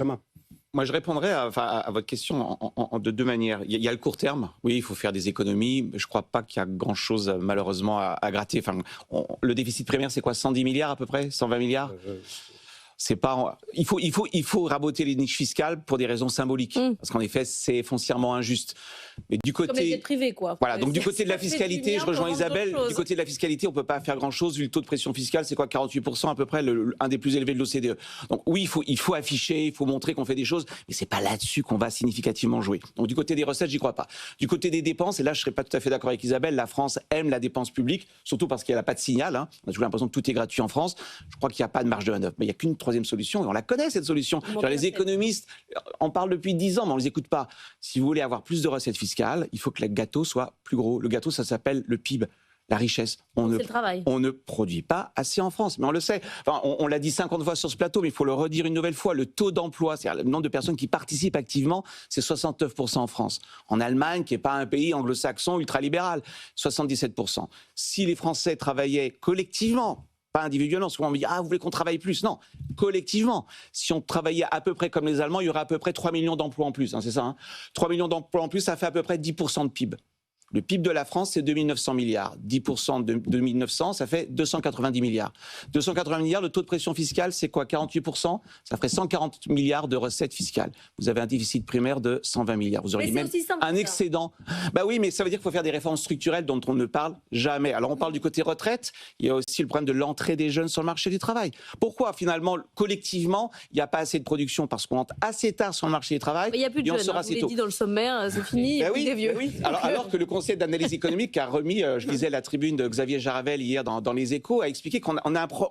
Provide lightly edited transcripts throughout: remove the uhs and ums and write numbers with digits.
Thomas. Moi, je répondrais à votre question de deux manières. Il y a le court terme. Oui, il faut faire des économies. Je ne crois pas qu'il y a grand-chose, malheureusement, à gratter. Enfin, le déficit primaire, c'est quoi, 110 milliards à peu près, 120 milliards. C'est pas. Il faut raboter les niches fiscales pour des raisons symboliques, parce qu'en effet, c'est foncièrement injuste. Mais du côté, comme les aides privées, quoi. Voilà. Donc du côté de la fiscalité, je rejoins Isabelle. Du côté de la fiscalité, on peut pas faire grand-chose vu le taux de pression fiscale, c'est quoi, 48% à peu près, un des plus élevés de l'OCDE. Donc oui, il faut afficher, il faut montrer qu'on fait des choses, mais c'est pas là-dessus qu'on va significativement jouer. Donc du côté des recettes, j'y crois pas. Du côté des dépenses, et là je serais pas tout à fait d'accord avec Isabelle, la France aime la dépense publique, surtout parce qu'elle a pas de signal. Hein. On a toujours l'impression que tout est gratuit en France. Je crois qu'il n'y a pas de marge de manœuvre, mais il y a qu'une troisième solution, et on la connaît cette solution. Les économistes en parlent depuis 10 ans, mais on les écoute pas. Si vous voulez avoir plus de recettes fiscales, il faut que le gâteau soit plus gros. Le gâteau, ça s'appelle le PIB. La richesse. On ne produit pas assez en France, mais on le sait. Enfin, on l'a dit 50 fois sur ce plateau, mais il faut le redire une nouvelle fois. Le taux d'emploi, c'est-à-dire le nombre de personnes qui participent activement, c'est 69% en France. En Allemagne, qui n'est pas un pays anglo-saxon ultralibéral, 77%. Si les Français travaillaient collectivement, pas individuellement, souvent on me dit « Ah, vous voulez qu'on travaille plus ?» Non, collectivement. Si on travaillait à peu près comme les Allemands, il y aurait à peu près 3 millions d'emplois en plus, hein, c'est ça, hein, 3 millions d'emplois en plus, ça fait à peu près 10% de PIB. Le PIB de la France, c'est 2900 milliards. 10% de 2900, ça fait 290 milliards. 280 milliards, le taux de pression fiscale, c'est quoi, 48%? Ça ferait 140 milliards de recettes fiscales. Vous avez un déficit primaire de 120 milliards. Vous auriez même un excédent. Bah oui, mais ça veut dire qu'il faut faire des réformes structurelles dont on ne parle jamais. Alors on parle du côté retraite, il y a aussi le problème de l'entrée des jeunes sur le marché du travail. Pourquoi finalement, collectivement, il n'y a pas assez de production? Parce qu'on entre assez tard sur le marché du travail. Il n'y a plus de jeunes, vous l'avez dit dans le sommaire, c'est fini, bah oui, des vieux. Bah oui. Alors que le Conseil d'analyse économique a remis, je lisais la tribune de Xavier Jaravel hier dans Les Échos, a expliqué qu'on a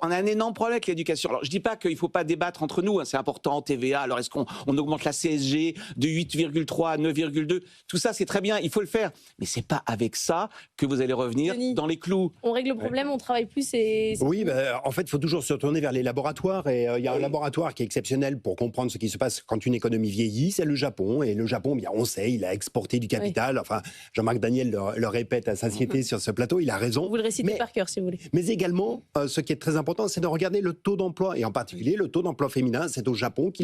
un énorme problème avec l'éducation. Alors je ne dis pas qu'il ne faut pas débattre entre nous, hein, c'est important, TVA, alors est-ce qu'on augmente la CSG de 8,3 à 9,2? Tout ça c'est très bien, il faut le faire. Mais ce n'est pas avec ça que vous allez revenir dans les clous. On règle le problème, on travaille plus et... Oui, en fait il faut toujours se tourner vers les laboratoires, et il y a un laboratoire qui est exceptionnel pour comprendre ce qui se passe quand une économie vieillit, c'est le Japon. Et le Japon, bien, on sait, il a exporté du capital. Oui. Enfin, Jean-Marc Daniel le répète à satiété sur ce plateau, il a raison. Vous le récitez par cœur si vous voulez. Mais également, ce qui est très important, c'est de regarder le taux d'emploi, et en particulier le taux d'emploi féminin, c'est au Japon qu'il